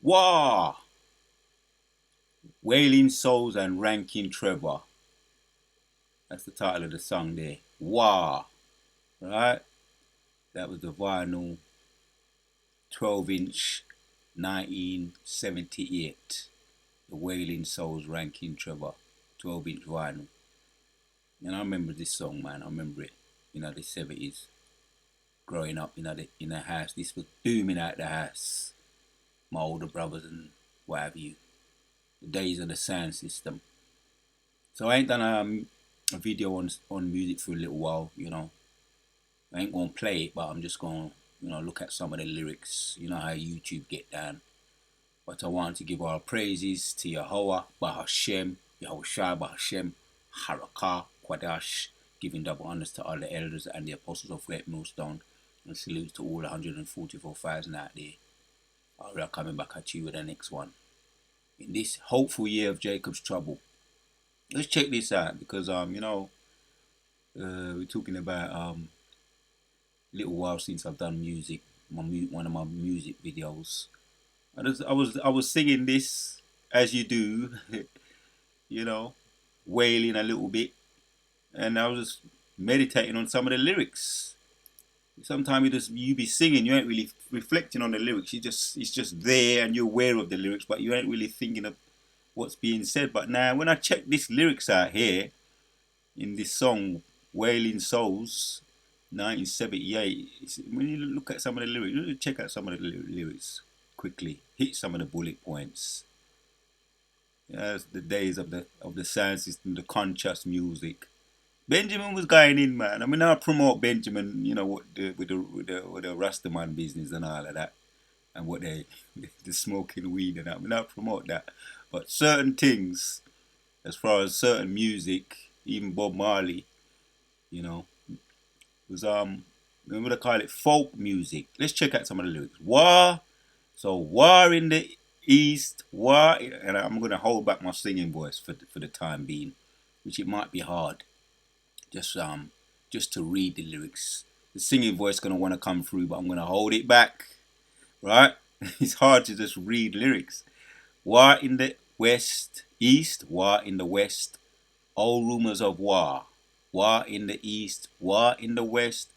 Wah! Wailing Souls and Ranking Trevor. That's the title of the song there. Wah! Right? That was the vinyl 12-inch 1978. The Wailing Souls Ranking Trevor 12-inch vinyl. And I remember this song, man. I remember it. The 70s. Growing up in the house. This was booming out the house. My older brothers and what have you. The days of the sound system. So I ain't done a video on music for a little while. I ain't gonna play it, but I'm just gonna look at some of the lyrics. You know how YouTube get down. But I want to give all praises to Yahweh, Bahashem, Yahushua, Bahashem, Harakah, Quadash, giving double honors to all the elders and the apostles of Great Millstone, and salutes to all 144,000 out there. We are coming back at you with the next one. In this hopeful year of Jacob's trouble. Let's check this out because we're talking about little while since I've done music, one of my music videos. I was singing this as you do, you know, wailing a little bit, and I was just meditating on some of the lyrics. Sometimes you be singing, you ain't really reflecting on the lyrics. It's just there, and you're aware of the lyrics, but you ain't really thinking of what's being said. But now, when I check these lyrics out here in this song, "Wailing Souls," 1978. When you look at some of the lyrics, check out some of the lyrics quickly. Hit some of the bullet points. Yeah, it's the days of the sound system, the conscious music. Benjamin was going in, man. I mean, I promote Benjamin, with the Rastaman business and all of that, and what the smoking weed and that. I mean, I promote that, but certain things, as far as certain music, even Bob Marley, you know, was I'm gonna call it folk music. Let's check out some of the lyrics. War, so war in the east, war, and I'm gonna hold back my singing voice for the time being, which it might be hard. Just just to read the lyrics. The singing voice gonna want to come through, but I'm gonna hold it back. Right? It's hard to just read lyrics. War in the west, east, war in the west. All rumors of war. War in the east, war in the west.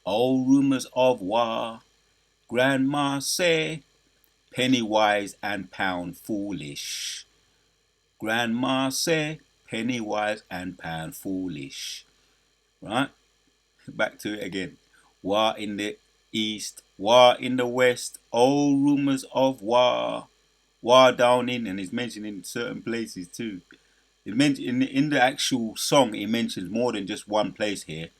All rumors of war. Grandma say, penny wise and pound foolish. Grandma say, penny wise and pound foolish. Right? Back to it again. War in the east, war in the west. All rumors of war. War down in, and it's mentioned in certain places too. It meant in the actual song, it mentions more than just one place here,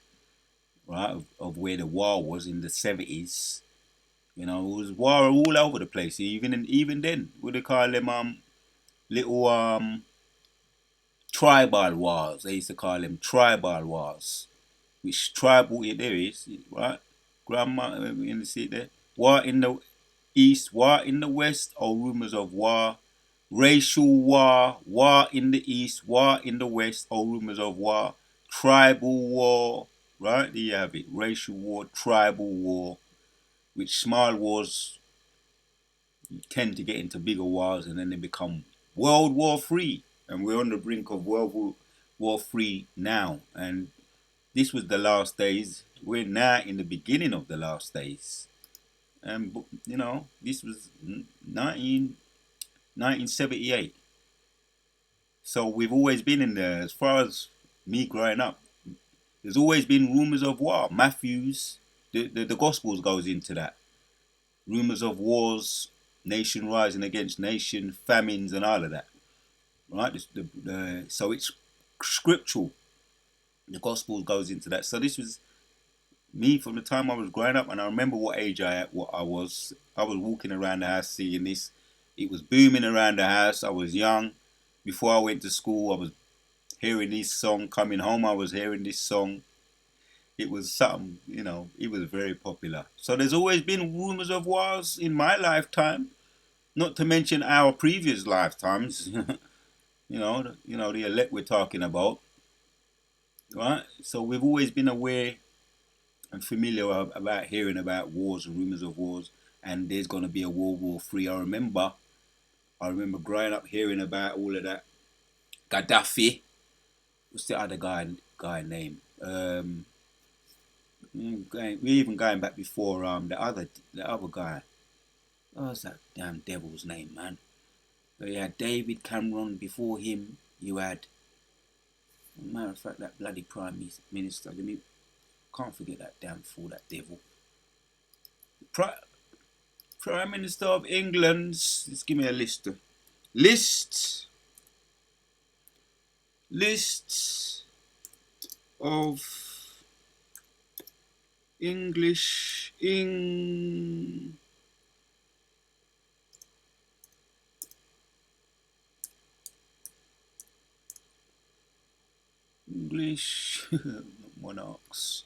right? Of where the war was in the 70s. It was war all over the place. Even then, what they call them little tribal wars. They used to call them tribal wars. Which tribal there is, right? Grandma in the seat there. War in the east, war in the west, all rumors of war. Racial war, war in the east, war in the west, all rumors of war. Tribal war, right? There you have it. Racial war, tribal war, which small wars tend to get into bigger wars and then they become World War Three. And we're on the brink of World War Three now. And this was the last days. We're now in the beginning of the last days. And, this was 1978. So we've always been in there. As far as me growing up, there's always been rumors of war. Matthews, the Gospels goes into that. Rumors of wars, nation rising against nation, famines and all of that. Right? So it's scriptural. The Gospels goes into that. So this was me from the time I was growing up, and I remember what age what I was. I was walking around the house seeing this. It was booming around the house. I was young. Before I went to school, I was hearing this song. Coming home, I was hearing this song. It was something, it was very popular. So there's always been rumors of wars in my lifetime, not to mention our previous lifetimes. The elect we're talking about, right? So we've always been aware and familiar about hearing about wars and rumors of wars, and there's going to be a World War Three. I remember I remember growing up hearing about all of that. Gaddafi. What's the other guy name? We even going back before the other guy. What was that damn devil's name, man? So you had David Cameron before him. You had, matter of fact, that bloody prime minister. Let me can't forget that damn fool, that devil. Prime Minister of England. Just give me a list. List. List of English. English monarchs.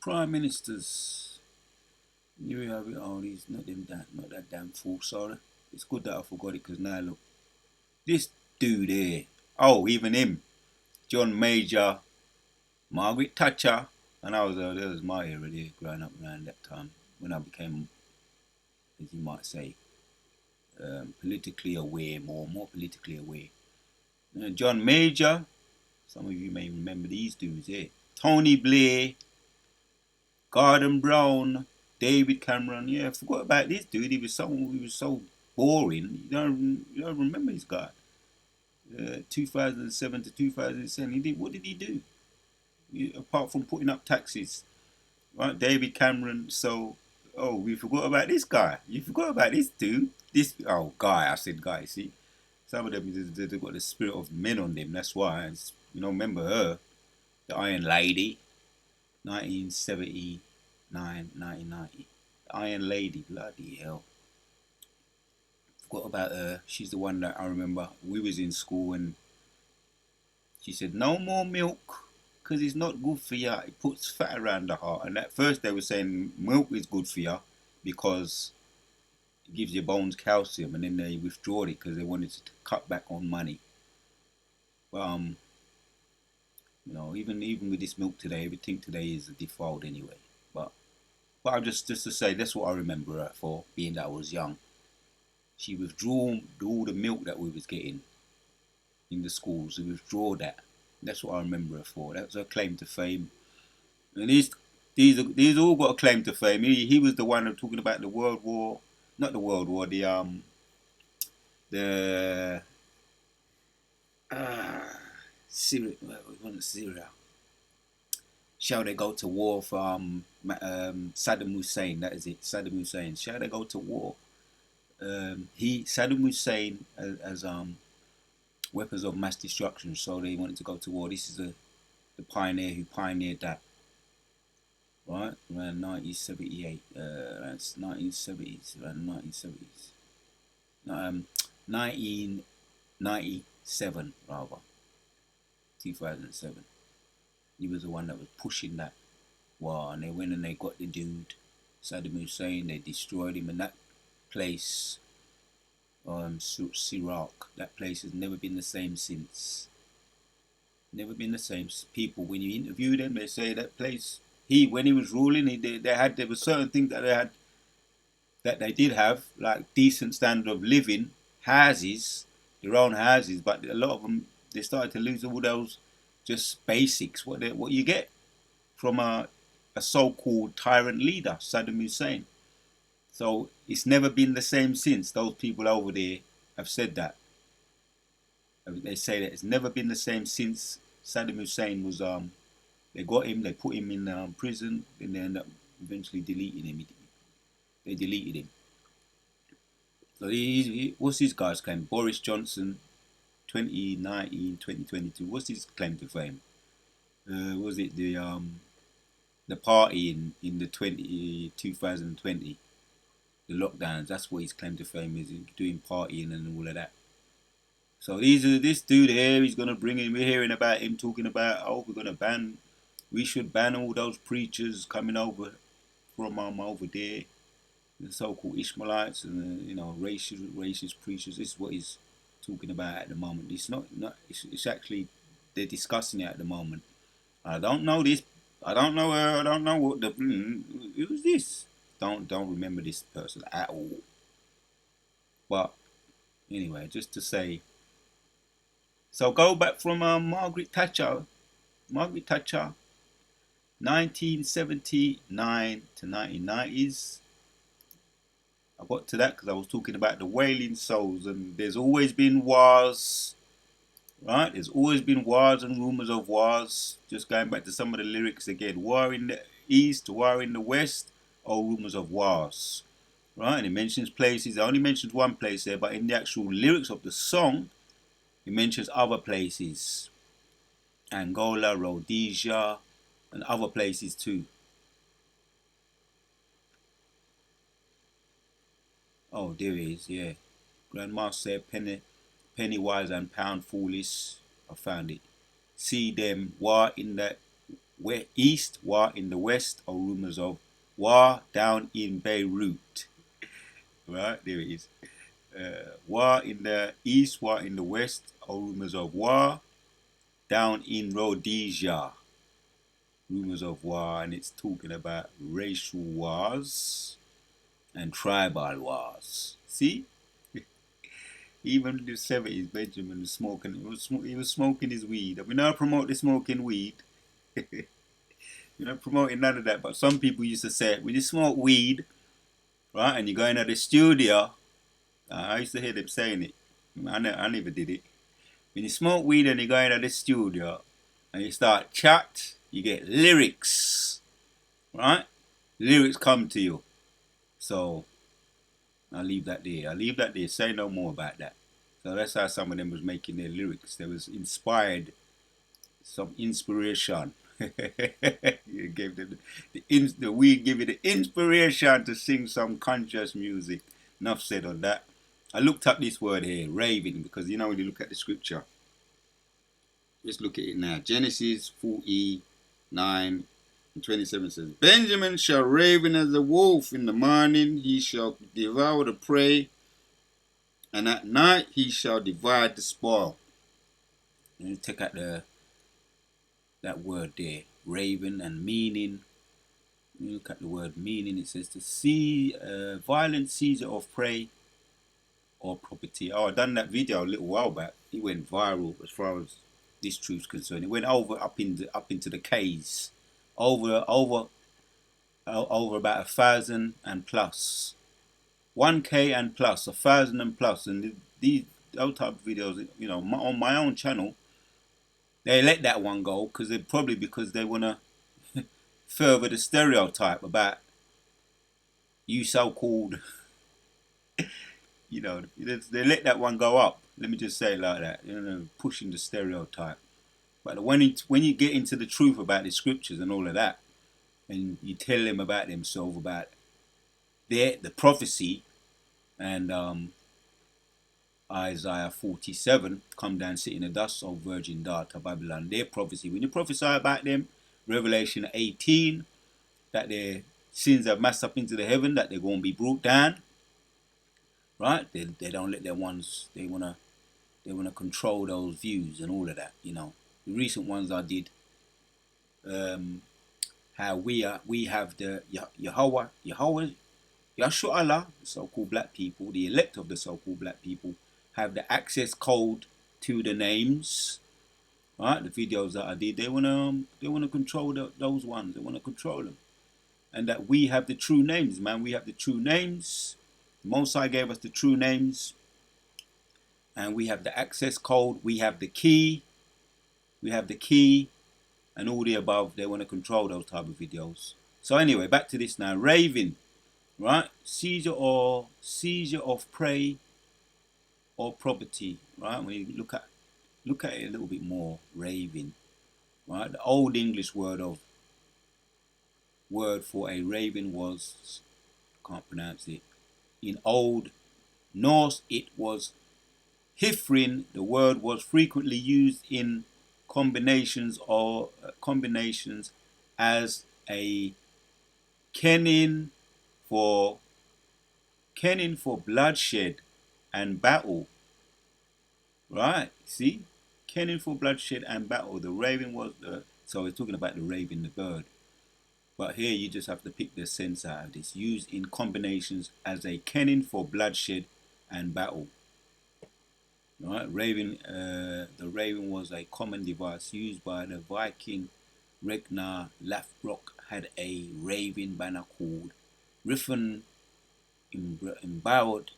Prime ministers. Here we have it. Oh, these not that damn fool. Sorry. It's good that I forgot it because now look, this dude here. Oh, even him. John Major, Margaret Thatcher, and that was my era there, growing up around that time when I became, as you might say, politically aware, more politically aware. John Major, some of you may remember these dudes here. Tony Blair, Gordon Brown, David Cameron. Yeah, I forgot about this dude. He was so boring. You don't remember this guy. 2007 to 2007. What did he do? Apart from putting up taxes, right? David Cameron. So, oh, we forgot about this guy. You forgot about this dude. Guy. I said guy. See, some of them they've got the spirit of men on them. That's why. Remember her, the Iron Lady, 1979, 1990. The Iron Lady, bloody hell. Forgot about her. She's the one that I remember. We was in school and she said, no more milk because it's not good for you. It puts fat around the heart. And at first they were saying milk is good for you because it gives your bones calcium. And then they withdrew it because they wanted to cut back on money. But, even with this milk today, everything today is defiled anyway. But I'm just to say, that's what I remember her for, being that I was young. She withdrew all the milk that we was getting in the schools. She withdrew that. That's what I remember her for. That was her claim to fame. And these all got a claim to fame. He was the one talking about the World War, not the World War, the Syria, Syria. Shall they go to war for Saddam Hussein? That is it, Saddam Hussein. Shall they go to war? Saddam Hussein as weapons of mass destruction. So they wanted to go to war. This is the pioneer who pioneered that. Right, around 1978, that's 1970s, around 1970s, 1997 rather, 2007. He was the one that was pushing that war, and they went and they got the dude, Saddam Hussein. They destroyed him, and that place, Iraq, that place has never been the same since. Never been the same. People, when you interview them, they say that place. When he was ruling, there were certain things that they did have, like decent standard of living, houses, their own houses, but a lot of them they started to lose all those just basics. What you get from a so-called tyrant leader, Saddam Hussein. So it's never been the same since. Those people over there have said that. They say that it's never been the same since Saddam Hussein was they got him, they put him in prison, and they end up eventually deleting him. They deleted him. So what's his guy's claim? Boris Johnson, 2019, 2022. What's his claim to fame? Was it the party in the 2020, the lockdowns? That's what his claim to fame is, doing partying and all of that. So this dude here, he's gonna bring in. We're hearing about him talking about, we should ban all those preachers coming over from over there, the so-called Ishmaelites and racist preachers. This is what he's talking about at the moment. It's not it's actually they're discussing it at the moment. I don't know this. I don't know. I don't know what the. Who's this? Don't remember this person at all. But anyway, just to say. So go back from Margaret Thatcher. Margaret Thatcher, 1979 to 1990s. I got to that because I was talking about the Wailing souls, and there's always been wars, right? There's always been wars and rumors of wars. Just going back to some of the lyrics again: war in the east, war in the west, or rumors of wars, right? And it mentions places. It only mentions one place there, but in the actual lyrics of the song, it mentions other places: Angola, Rhodesia, and other places too. Oh, there it is. Yeah, Grandma said penny wise and pound foolish. I found it. See them war in the east, war in the west, or rumors of war down in Beirut. Right, there it is. War in the east, war in the west, or rumors of war down in Rhodesia. Rumors of war, and it's talking about racial wars and tribal wars. See? Even in the 70s, Benjamin was smoking. He was smoking his weed. We now promote the smoking weed. You're not promoting none of that. But some people used to say, when you smoke weed, right, and you go into the studio, I used to hear them saying it. I never did it. When you smoke weed and you go into the studio and you start chat, you get lyrics, right? Lyrics come to you. So I'll leave that there. I'll leave that there. Say no more about that. So that's how some of them was making their lyrics. They was inspired, some inspiration. You gave them the weed give you the inspiration to sing some conscious music. Enough said on that. I looked up this word here, raving, because you know when you look at the scripture, let's look at it now. Genesis 49 and 27 says, Benjamin shall raven as a wolf in the morning, he shall devour the prey, and at night he shall divide the spoil. And you take out that word there, raven, and meaning. You look at the word meaning, it says to see violent seizure of prey or property. Oh, I done that video a little while back. It went viral as far as this truth's concerned. It went up into the K's, over about 1,000 and plus, 1K and plus, 1,000 and plus, and those type of videos, you know, on my own channel, they let that one go because they wanna further the stereotype about you so-called, you know, they let that one go up. Let me just say it like that, you know, pushing the stereotype. But when you get into the truth about the scriptures and all of that, and you tell them about themselves, about the prophecy, and Isaiah 47, come down, sit in the dust, O virgin daughter Babylon, their prophecy. When you prophesy about them, Revelation 18, that their sins have massed up into the heaven, that they're going to be brought down, right? They don't let their ones, they wanna control those views and all of that, you know. The recent ones I did, how we have the Yahweh, Yahshua Allah, the so-called black people, the elect of the so-called black people, have the access code to the names. Right, the videos that I did, they wanna control those ones. They wanna control them, and that we have the true names, man. We have the true names. The Most High gave us the true names, and we have the access code. We have the key. We have the key, and all the above. They want to control those type of videos. So anyway, back to this now. Raving, right? Seizure of prey or property, right? When you look at it a little bit more, raving, right? The old English word for a raven was, can't pronounce it. In Old Norse, it was Hifrin. The word was frequently used in combinations as a kenning for bloodshed and battle. Right? See, kenning for bloodshed and battle. The raven was So it's talking about the raven, the bird. But here you just have to pick the sense out of this. Used in combinations as a kenning for bloodshed and battle. Right, raven. The raven was a common device used by the Viking Ragnar Lothbrok. Had a raven banner called Riffin, embroidered,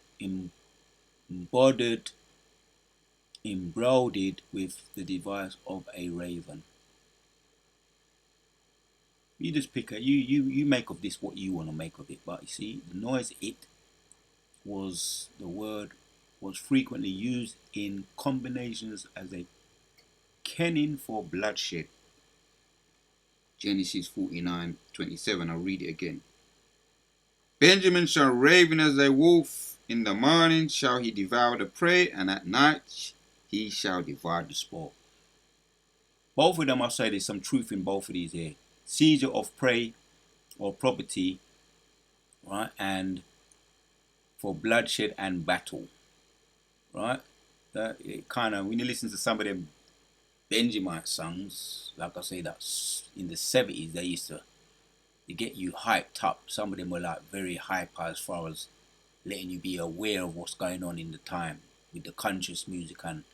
embodied, embroidered with the device of a raven. You just pick a you make of this what you want to make of it. But you see, the noise it was the word was frequently used in combinations as a kenning for bloodshed. Genesis 49:27. I'll read it again. Benjamin shall raven as a wolf. In the morning shall he devour the prey, and at night he shall divide the spoil. Both of them, I say there's some truth in both of these here. Seizure of prey or property, right, and for bloodshed and battle, right. It kind of, when you listen to some of them Benjamin songs, like I say, that's in the 70s, they used to get you hyped up. Some of them were like very hyper as far as letting you be aware of what's going on in the time with the conscious music and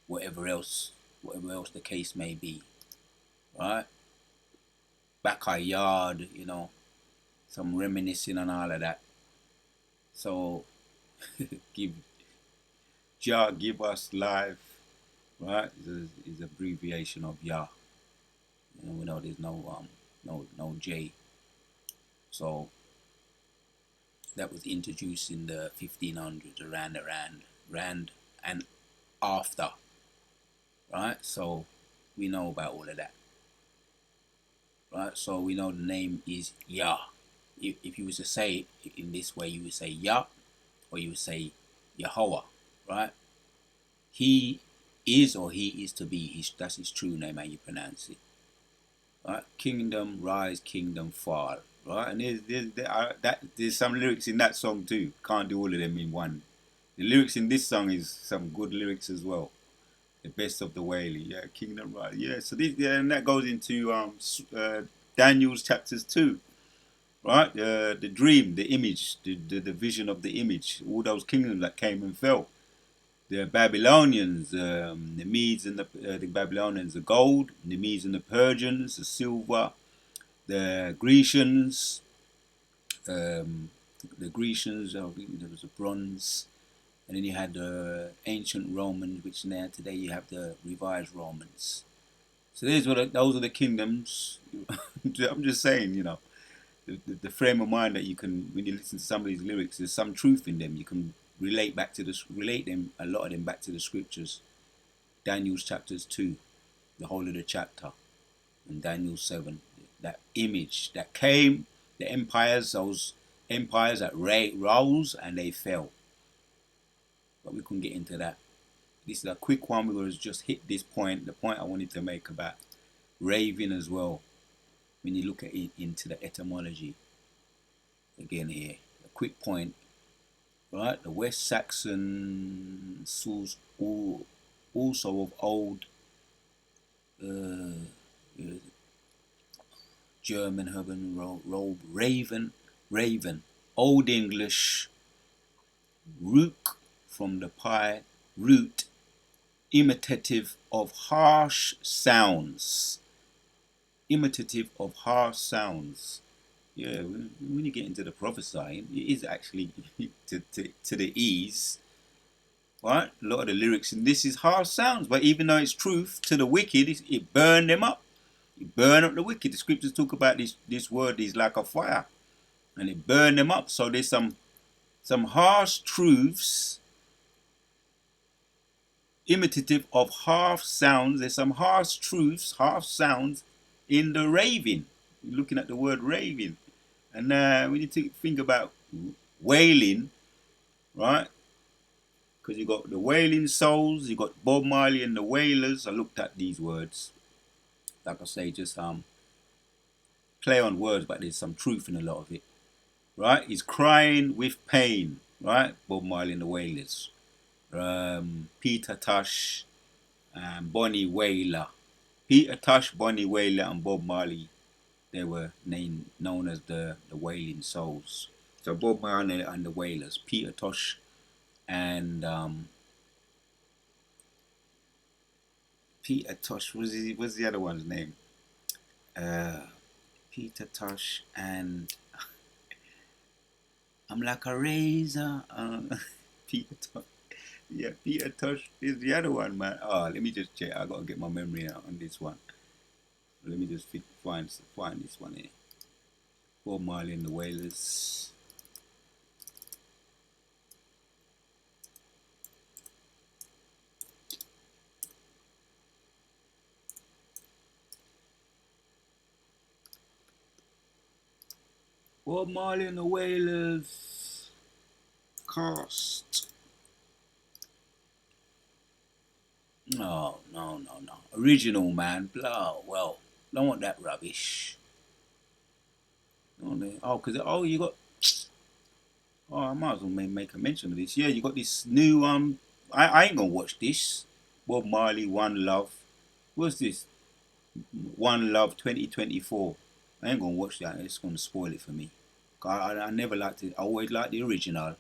whatever else the case may be, right? Backyard, some reminiscing and all of that. So give give us life, right? Is abbreviation of Yah. We know there's no J. So that was introduced in the 1500s, around and after, right? So we know about all of that, right? So we know the name is Yah. If you was to say it in this way, you would say Yah, or you would say Yahweh, right? He is, or he is to be. That's his true name, how you pronounce it. Right? Kingdom rise, kingdom fall. Right? And there's some lyrics in that song too. Can't do all of them in one. The lyrics in this song is some good lyrics as well. The best of the Wailing. Yeah, kingdom rise. Yeah, so this, yeah, and that goes into Daniel's chapters 2. Right? The dream, the image, the vision of the image. All those kingdoms that came and fell. The Babylonians, the Medes and the Babylonians, the gold, the Medes and the Persians, the silver, the Grecians, there was the bronze, and then you had the ancient Romans, which now today you have the revised Romans. So those are the kingdoms. I'm just saying, the frame of mind that you can, when you listen to some of these lyrics, there's some truth in them. You can relate them, a lot of them, back to the scriptures. Daniel's chapters 2, the whole of the chapter, and Daniel 7, that image that came, those empires that rose and they fell. But we couldn't get into that. This is a quick one. We're going to just hit this point, the point I wanted to make about raving as well. When you look at it into the etymology, again here, a quick point, right? The West Saxon source also of old German raven, Old English rook from the pie root, imitative of harsh sounds. Imitative of harsh sounds. Yeah, when you get into the prophesying, it is actually to the ease. Right? A lot of the lyrics in this is harsh sounds, but even though it's truth to the wicked, it burned them up. It burned up the wicked. The scriptures talk about this word is like a fire, and it burned them up. So there's some harsh truths, imitative of harsh sounds. There's some harsh truths, harsh sounds in the raving. You're looking at the word raving, and we need to think about wailing, right? Because you got the Wailing Souls, you got Bob Marley and the Wailers. I looked at these words, like I say, just play on words, but there's some truth in a lot of it, right? He's crying with pain, right? Bob Marley and the Wailers, Peter Tosh, and Bonnie Wailer, Peter Tosh, Bonnie Wailer, and Bob Marley. They were known as the Wailing Souls. So Bob Marley and the Wailers, Peter Tosh and Peter Tosh. What's the other one's name? Uh, Peter Tosh and I'm like a razor. Peter Tosh. Yeah, Peter Tosh is the other one, man. Oh, let me just check. I gotta get my memory out on this one. Let me just find this one here. Bob Marley and the Wailers. Bob Marley and the Wailers cast. No, no, no, no. Original, man. Blah. Well, don't want that rubbish. Oh, because you got. Oh, I might as well make a mention of this. Yeah, you got this new I ain't gonna watch this. Bob Marley, One Love. What's this? One Love 2024. I ain't gonna watch that. It's gonna spoil it for me. I never liked it. I always liked the original.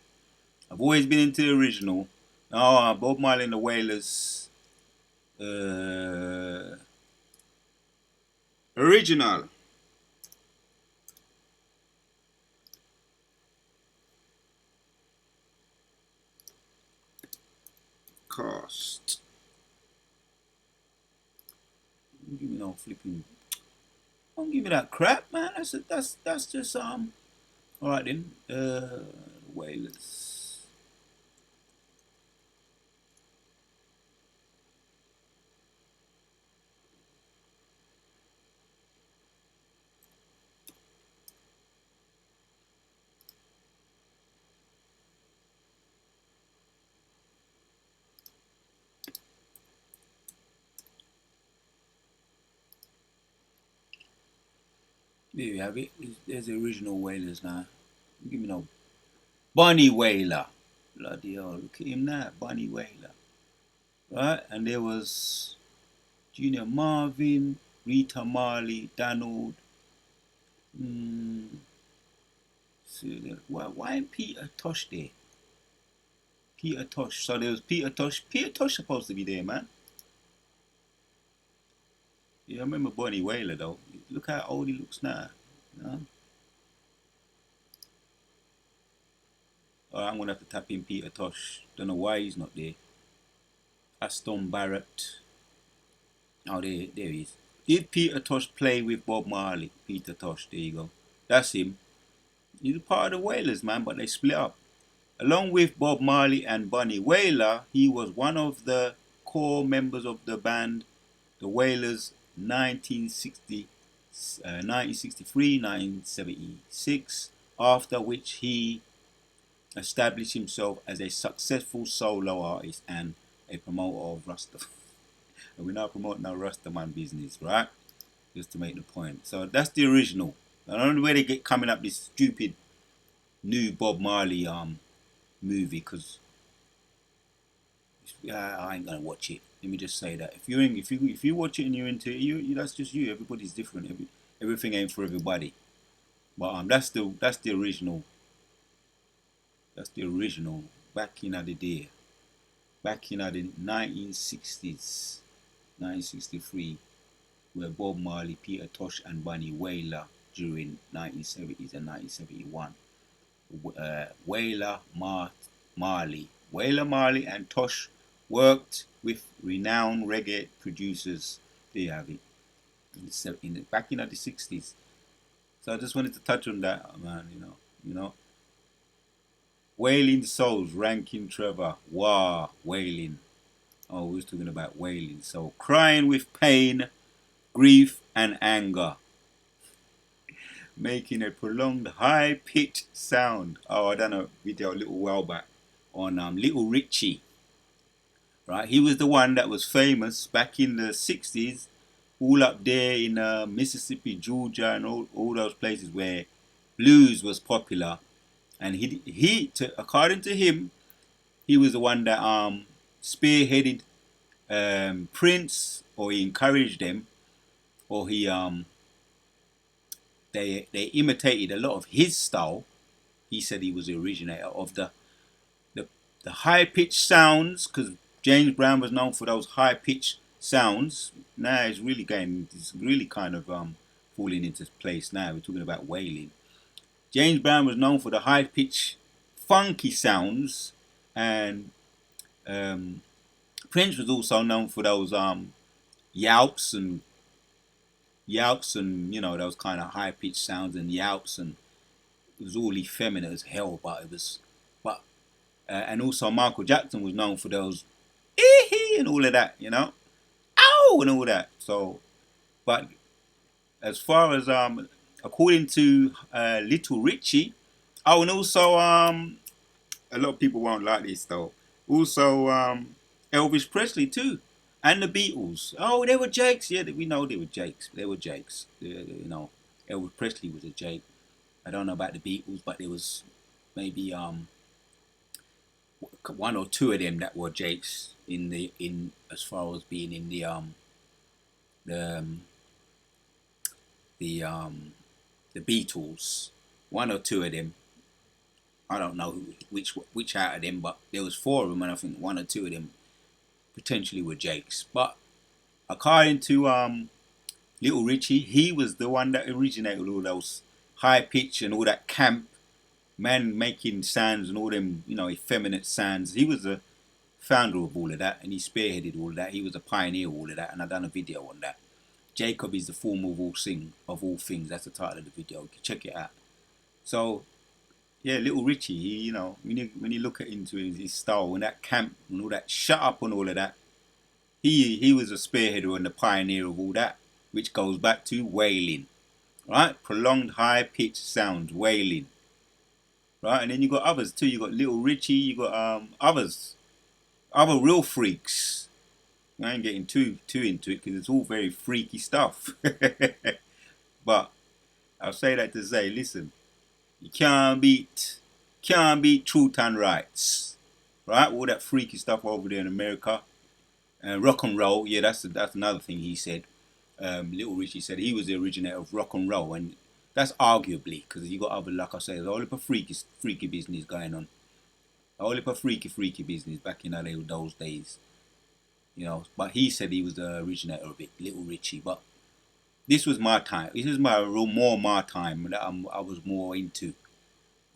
I've always been into the original. Oh, Bob Marley and the Wailers. Uh, Original cast. Don't give me no flipping. Don't give me that crap, man. That's just All right then. Wailers. There you have it. There's the original Wailers now. Don't give me no Bunny Wailer. Bloody hell! Look at him now, Bunny Wailer. Right, and there was Junior Marvin, Rita Marley, Donald. Mm, so why ain't Peter Tosh there? Peter Tosh. So there was Peter Tosh. Peter Tosh supposed to be there, man. Yeah, I remember Bunny Wailer though. Look how old he looks now. You know? I'm gonna have to tap in Peter Tosh. Don't know why he's not there. Aston Barrett. Oh, there he is. Did Peter Tosh play with Bob Marley? Peter Tosh, there you go. That's him. He's a part of the Wailers, man, but they split up. Along with Bob Marley and Bunny Wailer, he was one of the core members of the band, the Wailers, 1963, 1976, after which he established himself as a successful solo artist and a promoter of Rasta. And we're not promoting our Rastaman business, right? Just to make the point. So that's the original. I don't know where they get coming up this stupid new Bob Marley movie because I ain't gonna watch it. Let me just say that if you watch it and you're into it, that's just you. Everybody's different. Everything ain't for everybody. But that's the original. That's the original. Back in the day. Back in the 1960s, 1963, where Bob Marley, Peter Tosh, and Bunny Wailer during 1970s and 1971. Wailer, Marley, and Tosh worked with renowned reggae producers. There you have it. Back in the 60s. So I just wanted to touch on that, man. You know. Wailing Souls, Ranking Trevor. Wow, Wailing. Oh, we was talking about wailing. So crying with pain, grief, and anger, making a prolonged high-pitched sound. Oh, I done a video a little while back on Little Richie. Right, he was the one that was famous back in the 60s, all up there in Mississippi, Georgia, and all those places where blues was popular. And according to him, he was the one that spearheaded Prince, or he encouraged them or they imitated a lot of his style. He said he was the originator of the, the high pitched sounds, because James Brown was known for those high pitched sounds. Now it's really kind of falling into place. Now we're talking about wailing. James Brown was known for the high pitched, funky sounds, and um, Prince was also known for those yelps and those kind of high pitched sounds and yelps, and it was all effeminate as hell, but it was but and also Michael Jackson was known for those and all of that, ow and all that. So, but as far as according to Little Richie, oh, and also a lot of people won't like this though. Also Elvis Presley too, and the Beatles. Oh, they were Jakes. Yeah, we know they were Jakes. They were Jakes. Elvis Presley was a Jake. I don't know about the Beatles, but there was maybe one or two of them that were Jakes in as far as being in the um, the um, the Beatles. One or two of them. I don't know which out of them, but there was four of them, and I think one or two of them potentially were Jakes. But according to Little Richie, he was the one that originated all those high pitch and all that camp man making sounds and all them effeminate sounds. He was the founder of all of that, and he spearheaded all of that. He was a pioneer of all of that, and I done a video on that. Jacob is the form of all things. That's the title of the video. You can check it out. So yeah, Little Richie, when you look into his style and that camp and all that shut up and all of that, he was a spearheader and the pioneer of all that, which goes back to wailing, right? Prolonged high pitched sounds, wailing, right? And then you got others too. You got Little Richie, you got other real freaks. I ain't getting too into it because it's all very freaky stuff. But I'll say that to say, listen, you can't beat truth and rights, right? All that freaky stuff over there in America, and rock and roll. Yeah, that's another thing he said. Little Richie said he was the originator of rock and roll, and that's arguably because you got other, like I say, there's a whole heap of freaky business going on, a whole heap of freaky business back in those days, But he said he was the originator of it, Little Richie. But this was my time. This is my time that I was more into.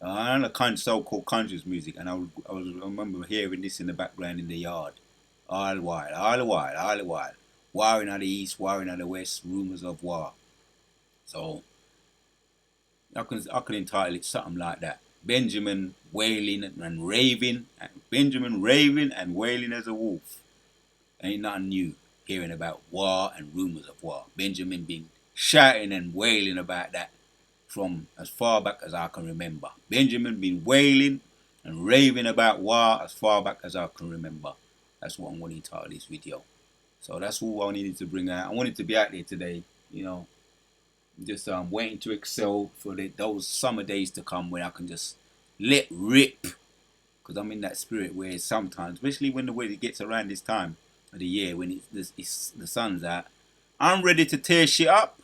And a kind of so-called conscious music, and I remember hearing this in the background in the yard, all the while, all the while, all the while. Warring at the east, warring at the west, rumors of war. So I can entitle it something like that. Benjamin wailing and raving, Benjamin raving and wailing as a wolf. Ain't nothing new hearing about war and rumors of war. Benjamin been shouting and wailing about that from as far back as I can remember. Benjamin been wailing and raving about war as far back as I can remember. That's what I'm wanting to title this video. So that's all I needed to bring out. I wanted to be out there today, just waiting to excel for those summer days to come where I can just let rip. Because I'm in that spirit where sometimes, especially when the weather gets around this time of the year when the sun's out, I'm ready to tear shit up.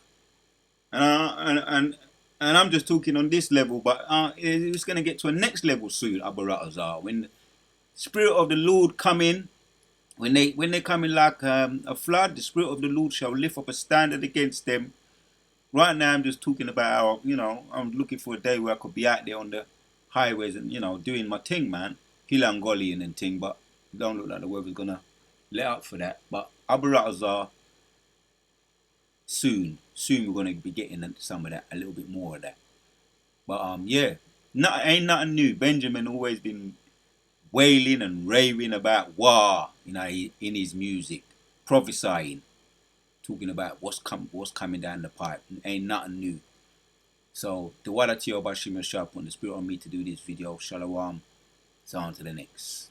And I'm just talking on this level, but it's going to get to a next level soon, Abaratazar. When the Spirit of the Lord come in, when they come in like a flood, the Spirit of the Lord shall lift up a standard against them. Right now, I'm just talking about how, I'm looking for a day where I could be out there on the highways and, doing my thing, man. Hilangolian and thing, but it don't look like the weather's going to let up for that. But Abaratazar, soon we're going to be getting into some of that, a little bit more of that. But yeah, ain't nothing new. Benjamin always been wailing and raving about war, in his music, prophesying, talking about what's coming down the pipe. Ain't nothing new. So the Wada Tio Bashima Sharp on the spirit on me to do this video. Shalom. So on to the next.